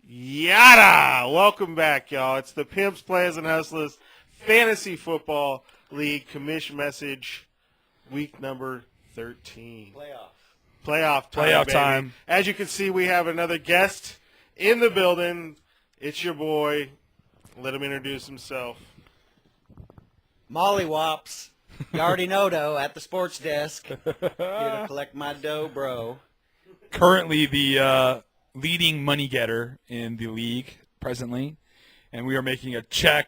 Yada! Welcome back, y'all. It's the Pimps, Players, and Hustlers Fantasy Football League Commish message, week number 13. Playoff time. As you can see, we have another guest in the building. It's your boy. Let him introduce himself. Mollywops. You already know, though, at the sports desk. Here to collect my dough, bro. Currently the leading money getter in the league presently, and we are making a check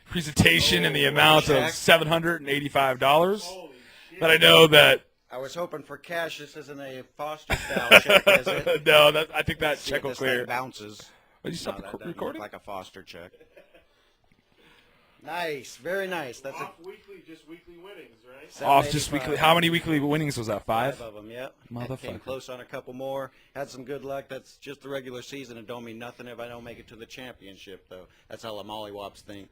presentation in the amount of $785. But I know that I was hoping for cash. This isn't a Foster style check, is it? no, I think that See check if will this clear. thing bounces. Did you stop that doesn't recording? look like a Foster check. Nice, very nice. That's Off weekly, just weekly winnings, right? Off just weekly. How many weekly winnings was that? Five? Five of them, yep. Motherfucker. Came close on a couple more. Had some good luck. That's just the regular season. It don't mean nothing if I don't make it to the championship, though. That's how the Mollywops think.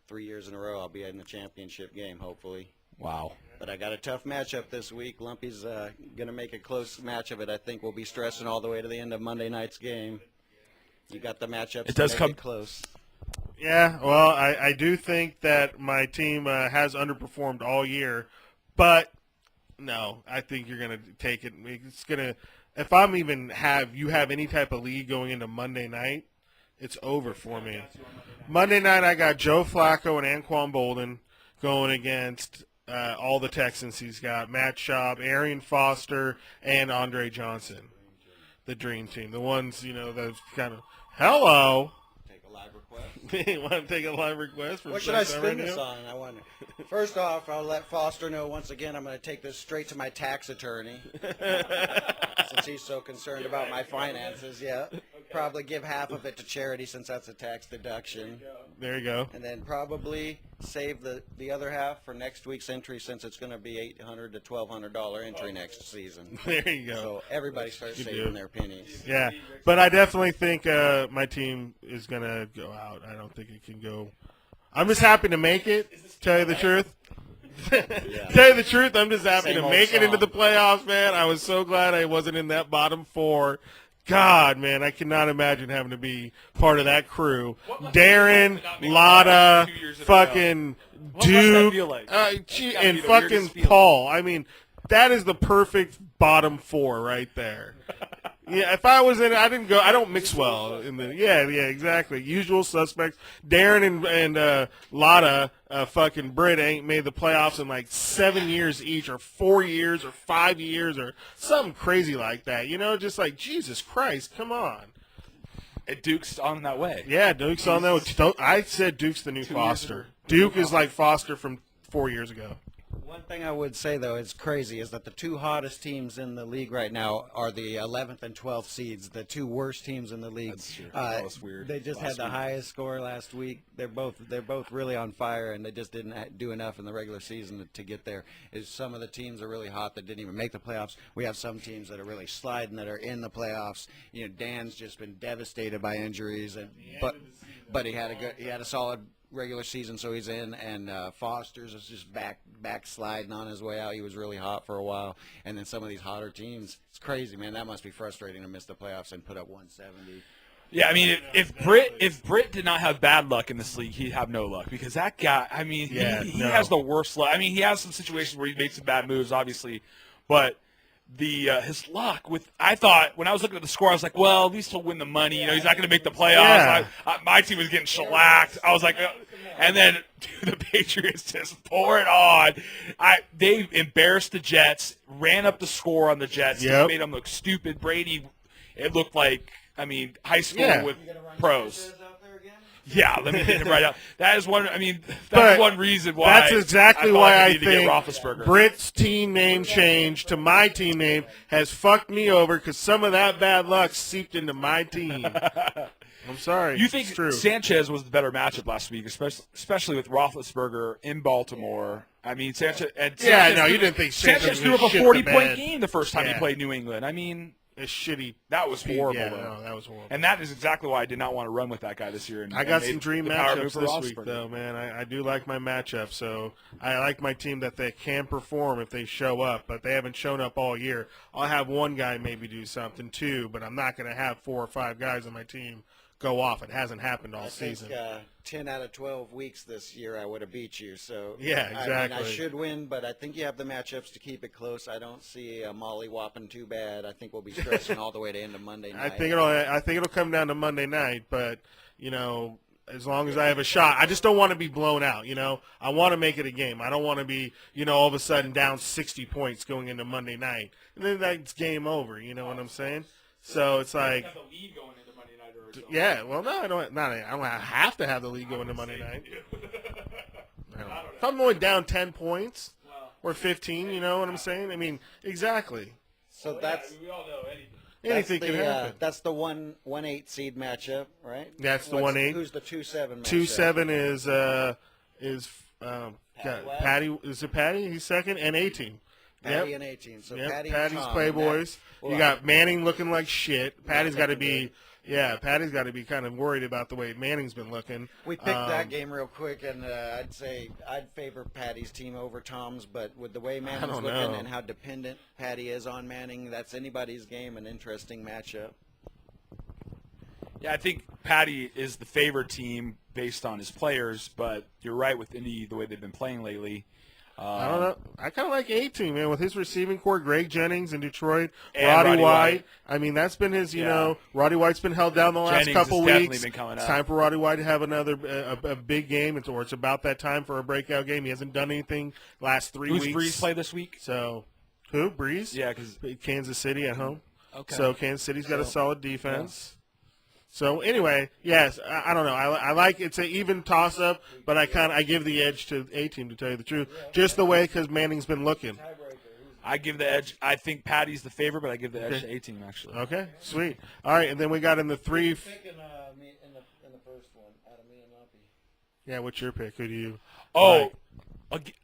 3 years in a row, I'll be in the championship game, hopefully. Wow. But I got a tough matchup this week. Lumpy's going to make a close match of it. I think we'll be stressing all the way to the end of Monday night's game. You got the matchups. It does come close. Yeah, well, I do think that my team has underperformed all year, but no, I think you're going to take it. It's going to – if I'm even you have any type of lead going into Monday night, it's over for me. Monday night I got Joe Flacco and Anquan Bolden going against all the Texans he's got, Matt Schaub, Arian Foster, and Andre Johnson, the dream team, the ones, that's kind of – hello. Live request. You want to take a live request? What should I spin this on? I wonder. First off, I'll let Foster know once again I'm going to take this straight to my tax attorney. Since he's so concerned about my finances, yeah. Probably give half of it to charity since that's a tax deduction. There you go. And then probably save the other half for next week's entry since it's going to be $800 to $1,200 entry next season. There you go. So everybody starts saving their pennies. Yeah, but I definitely think my team is going to go out. I don't think it can go. I'm just happy to make it, tell you the truth. Tell you the truth, I'm just happy to make it into the playoffs, man. I was so glad I wasn't in that bottom four. God, man, I cannot imagine having to be part of that crew. Darren, Lotta, fucking Duke, and fucking Paul. I mean, that is the perfect bottom four right there. Yeah, if I was in, I don't mix well in the. Yeah, exactly. Usual suspects. Darren and Lotta, fucking Britt ain't made the playoffs in like 7 years each, or 4 years, or 5 years, or something crazy like that. Just like Jesus Christ, come on. And Duke's on that way. Yeah, Duke's on that way. I said Duke's the new Foster. Duke is like Foster from 4 years ago. One thing I would say, though, is crazy, is that the two hottest teams in the league right now are the 11th and 12th seeds, the two worst teams in the league. That's true. That was weird. They just had the highest score last week. They're both really on fire, and they just didn't do enough in the regular season to get there. Some of the teams are really hot that didn't even make the playoffs. We have some teams that are really sliding that are in the playoffs. Dan's just been devastated by injuries, but he had a solid regular season, so he's in, and Foster's is just backsliding on his way out. He was really hot for a while, and then some of these hotter teams, it's crazy, man. That must be frustrating to miss the playoffs and put up 170. Yeah, I mean, if Britt did not have bad luck in this league, he'd have no luck, because that guy, I mean, he has the worst luck. I mean, he has some situations where he made some bad moves, obviously, but his luck with, I thought, when I was looking at the score, I was like, well, at least he'll win the money. He's not going to make the playoffs. Yeah. My team was getting shellacked. I was like, and then the Patriots just pour it on. They embarrassed the Jets, ran up the score on the Jets, made them look stupid. Brady, it looked like, high school with pros. Yeah, let me get him right out. That is one. That's one reason why. That's exactly why I think Britt's team name change to my team name has fucked me over because some of that bad luck seeped into my team. I'm sorry. You think Sanchez was the better matchup last week, especially with Roethlisberger in Baltimore? Sanchez. You didn't think Sanchez threw up a 40-point game the first time he played New England. a shitty. That was horrible. Yeah, though. no, that was horrible. And that is exactly why I did not want to run with that guy this year. And, I got and some dream the power move matchups for this Roethlisberger. week, though, man. I do like my matchup, so I like my team that they can perform if they show up, but they haven't shown up all year. I'll have one guy maybe do something, too, but I'm not going to have 4 or 5 guys on my team go off. It hasn't happened all season. I think 10 out of 12 weeks this year I would have beat you. So yeah, exactly. I should win, but I think you have the matchups to keep it close. I don't see a molly whopping too bad. I think we'll be stressing all the way to end of Monday night. I think it'll come down to Monday night, but as long as I have a shot, I just don't want to be blown out. I want to make it a game. I don't want to be all of a sudden down 60 points going into Monday night, and then that's game over. You know what I'm saying? So it's like. Got the lead going into Monday night or something. Yeah, well, no, I don't have to have the lead go into Monday night. If I'm going down 10 points or 15, you know what I'm saying? I mean, exactly. So we all know anything. Anything can happen. That's the 1-8 seed matchup, right? That's the 1-8. Who's the 2-7 matchup? 2-7 is Patty. Is it Patty? He's second, and 18. Patty and 18. So Yep. Patty Patty's and Tom, Playboys. Well, You got Manning looking like shit. Patty's got to looking be, Patty's got to be kind of worried about the way Manning's been looking. We picked that game real quick, and I'd say I'd favor Patty's team over Tom's, but with the way Manning's looking know. and how dependent Patty is on Manning, that's anybody's game, an interesting matchup. Yeah, I think Patty is the favorite team based on his players, but you're right with Indy the way they've been playing lately. I don't know. I kind of like 18, man, with his receiving core, Greg Jennings in Detroit, And Roddy White. White. I mean, that's been his, Roddy White's been held down the last Jennings couple has weeks. definitely been coming It's up. time for Roddy White to have another a big game. It's about that time for a breakout game. He hasn't done anything last 3 weeks. Who's Breeze play this week? So, who? Breeze? Yeah, because Kansas City at home. okay. So Kansas City's got a solid defense. So anyway, yes, I don't know. I like it's an even toss up, but I give the edge to A-team, to tell you the truth, just the way because Manning's been looking. I give the edge. I think Patty's the favorite, but I give the edge to A-team actually. Okay, sweet. All right, and then we got in the three. Picking me in the first one out of me and Lumpy. Yeah, what's your pick? Who do you? Oh, like?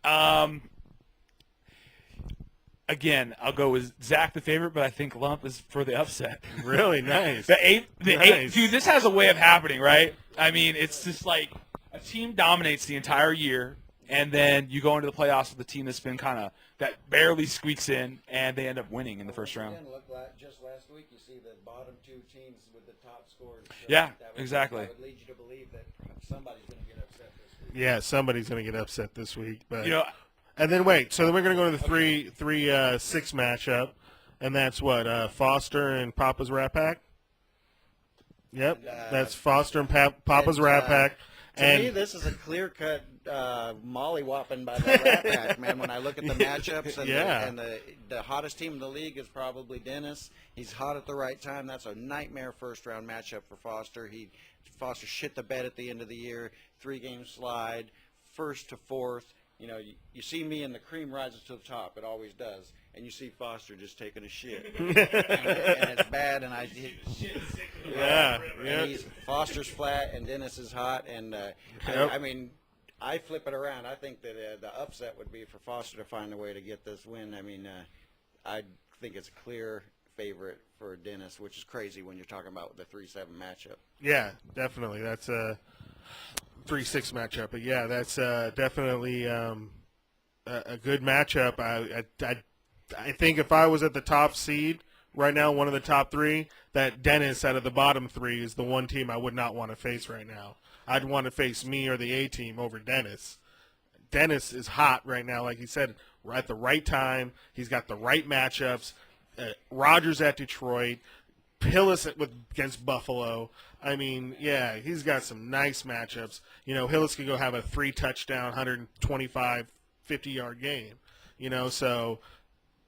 Again, I'll go with Zach the favorite, but I think Lump is for the upset. Really nice. The eight, Nice. dude. This has a way of happening, right? I mean, it's just like a team dominates the entire year, and then you go into the playoffs with a team that's been that barely squeaks in, and they end up winning in the first round. Again, look, just last week, you see the bottom two teams with the top scores. So Yeah, that would, exactly. That would lead you to believe that somebody's going to get upset this week. Yeah, somebody's going to get upset this week, but You know, and then wait. So then we're going to go to the 3-6 matchup, and that's what Foster and Papa's Rat Pack. Yep, that's Foster and Papa's Rat Pack. To me, this is a clear-cut molly-whopping by the Rat Pack, man. When I look at the matchups, and, the hottest team in the league is probably Dennis. He's hot at the right time. That's a nightmare first-round matchup for Foster. Foster shit the bed at the end of the year, 3-game slide, first to fourth. You know, you see me and the cream rises to the top. It always does. And you see Foster just taking a shit. and it's bad, and Foster's flat, and Dennis is hot. And, I mean, I flip it around. I think that the upset would be for Foster to find a way to get this win. I mean, I think it's a clear favorite for Dennis, which is crazy when you're talking about the 3-7 matchup. Yeah, definitely. That's a 3-6 matchup. But, yeah, that's definitely a good matchup. I think if I was at the top seed right now, one of the top 3, that Dennis out of the bottom 3 is the one team I would not want to face right now. I'd want to face me or the A-team over Dennis. Dennis is hot right now, like he said, at the right time. He's got the right matchups. Rodgers at Detroit. Hillis against Buffalo. I mean, yeah, he's got some nice matchups. You know, Hillis could go have a 3-touchdown, 125, 50-yard game. You know, so,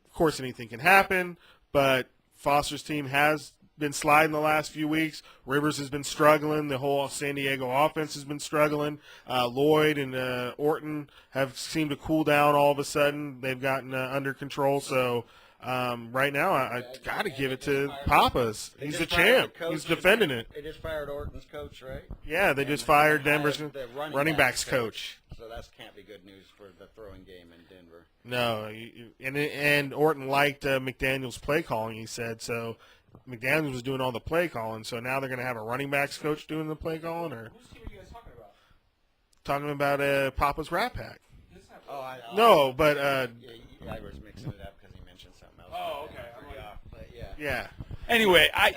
of course, anything can happen. But Foster's team has been sliding the last few weeks. Rivers has been struggling. The whole San Diego offense has been struggling. Lloyd and Orton have seemed to cool down all of a sudden. They've gotten under control. So right now I got to give it to Papas. He's the champ. He's defending it. They just fired Orton's coach, right? Yeah, they just fired Denver's the running backs coach. So that can't be good news for the throwing game in Denver. No, and Orton liked McDaniel's play calling, he said. So McDaniels was doing all the play calling, so now they're going to have a running backs coach doing the play calling, or Whose team are you guys talking about? talking about Papa's Rat Pack. No, but I was mixing it up because he mentioned something else. Oh, okay. But yeah. yeah, Anyway, I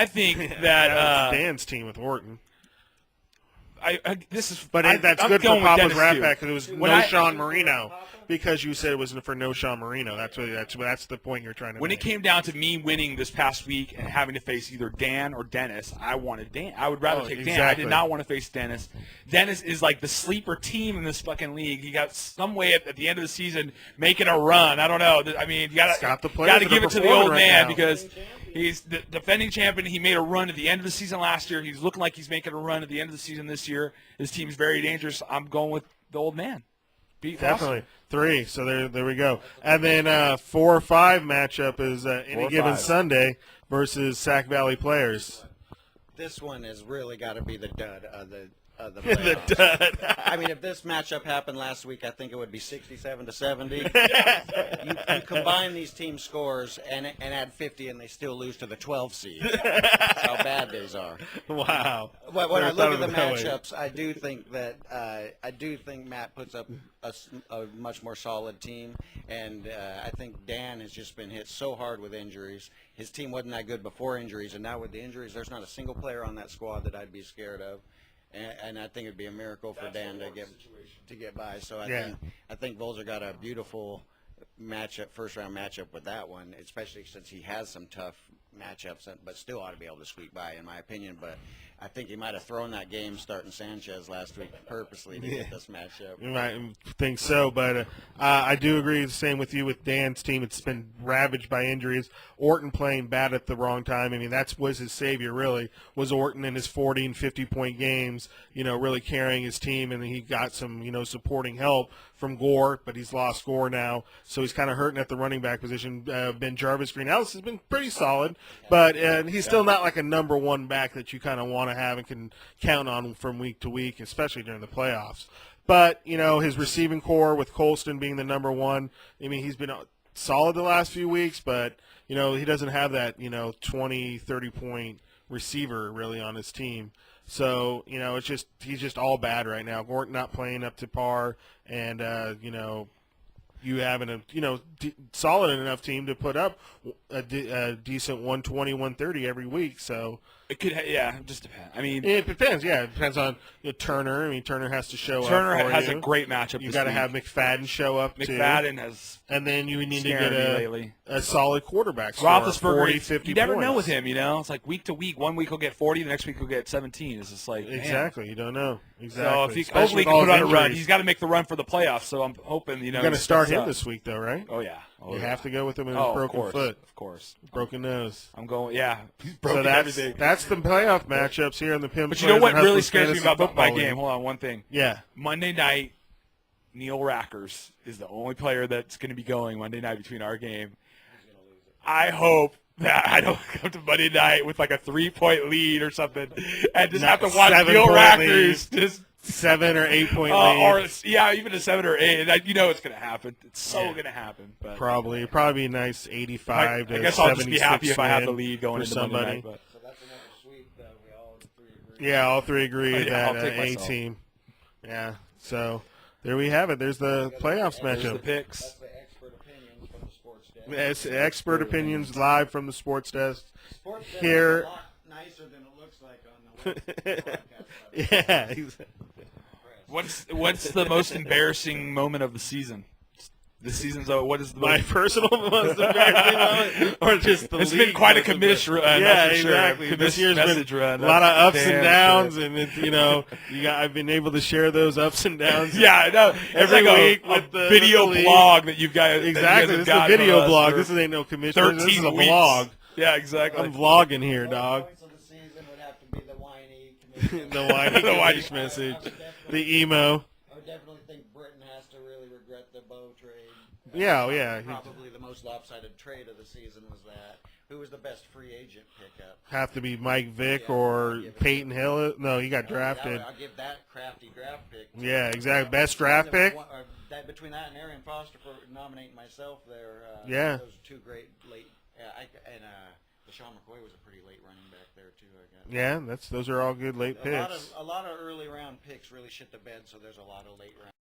think that that's Dan's team with Orton. this is. But that's I'm good for going with Papa's Dennis, Rat too. Pack because it was When no I- Sean Marino. Because you said it was for no Sean Marino. That's the point you're trying to When make. it came down to me winning this past week and having to face either Dan or Dennis, I wanted Dan. I would rather take Dan. I exactly. did not want to face Dennis. Dennis is like the sleeper team in this fucking league. He got some way at the end of the season making a run. I don't know. I mean, you got the to players that are give it to the performing old right man now. because he's the defending champion. He made a run at the end of the season last year. He's looking like he's making a run at the end of the season this year. His team's very dangerous. I'm going with the old man. Pete Definitely 3. So there we go. And then 4 or 5 matchup is Any Given Sunday versus Sac Valley Players. This one has really got to be the dud of the The playoffs. dud. I mean, if this matchup happened last week, I think it would be 67-70. You combine these team scores and add 50, and they still lose to the 12 seed. That's how bad these are. Wow. When I Never look thought at the of it that way. matchups, I do think Matt puts up a much more solid team, and I think Dan has just been hit so hard with injuries. His team wasn't that good before injuries, and now with the injuries, there's not a single player on that squad that I'd be scared of. And I think it'd be a miracle for Dan to get by. So I think Volzer got a beautiful first round matchup with that one, especially since he has some tough matchups, but still ought to be able to squeak by, in my opinion. But I think he might have thrown that game starting Sanchez last week purposely to get this matchup. You might think so, but I do agree the same with you with Dan's team. It's been ravaged by injuries. Orton playing bad at the wrong time. I mean, was his savior, really, was Orton in his 40 and 50-point games, really carrying his team, and he got some, supporting help from Gore, but he's lost Gore now, so he's kind of hurting at the running back position. Ben Jarvis Green Ellis has been pretty solid, but he's still not like a number one back that you kind of want to have and can count on from week to week, especially during the playoffs. But, his receiving core with Colston being the number one, I mean, he's been solid the last few weeks, but, he doesn't have that, 20, 30-point receiver really on his team. So, he's just all bad right now. Gordon not playing up to par, and, you having a, solid enough team to put up a decent 120, 130 every week. So It could, it just depends. I mean, it depends. Yeah, it depends on Turner. I mean, Turner has to show Turner up. has for you. a great matchup. You got to have McFadden show up McFadden too. has, And then you need to scared get me lately. a solid quarterback. Score, Roethlisberger, 40, 50 you never know points. with him. It's like week to week. One week he'll get 40, the next week he'll get 17. It's just like man. Exactly. You don't know. Exactly. So if he Especially hopefully with can all put on a his run, injuries. he's got to make the run for the playoffs. So I'm hoping You're going to start him this. this week, though, right? Oh yeah. Oh, You yeah. have to go with him in Oh, his broken of course, foot, of course. broken nose. I'm going. Yeah, he's broken So everything. that's the playoff matchups here in the Pimp. But you know Players what and really Hustlers scares me Fantasy about my Football game? League. Hold on, one thing. Yeah. Monday night, Neil Rackers is the only player that's going to be going Monday night between our game. I hope that I don't come to Monday night with like a 3-point lead or something and just have to watch 7-point Neil Rackers lead. just 7 or 8 point lead. or even a 7 or 8. And it's going to happen. It's so Yeah. going to happen. But Probably a nice 85 to I guess I'll just be 76 happy if I have the win lead going for into somebody. Monday night. But. So that's another sweep that we all three agree. Yeah, all three agree Oh, yeah, I'll that take A myself. team. Yeah. So there we have it. There's the playoffs There's the matchup. picks. That's the expert opinions from the sports desk. It's expert opinions live from the sports desk. Sports desk Here- is a lot nicer than it looks like on the podcast. Yeah. exactly. What's the most embarrassing moment of the season? The season's over. What is the My most? personal most embarrassing moment, or just the It's league been quite a most commish run. embarrassing? that's Yeah, for sure. exactly. This Commish year's been message run. a lot of ups and Damn downs, sure. and it's I've been able to share those ups and downs. Yeah, I know. It's Every like week a with the video league. blog that you've got. Exactly. This is a video blog. This ain't no commission. This is a 13 weeks. vlog. Yeah, exactly. I'm vlogging here, dog. Points of the season would have to be the whiny commission. The whiny The whiny commish message. The emo. I would definitely think Britain has to really regret the Bow trade. Yeah, oh, yeah. Probably the most lopsided trade of the season was that. Who was the best free agent pickup? Have to be Mike Vick or Peyton Hill. No, he got drafted. I'll give that crafty draft pick. Yeah, exactly. Best draft pick. Between that and Arian Foster for nominating myself there. Yeah. Those are two great late. Deshaun McCoy was a pretty late running back there too, I guess. Yeah, those are all good late picks. A lot of early round picks really shit the bed, so there's a lot of late round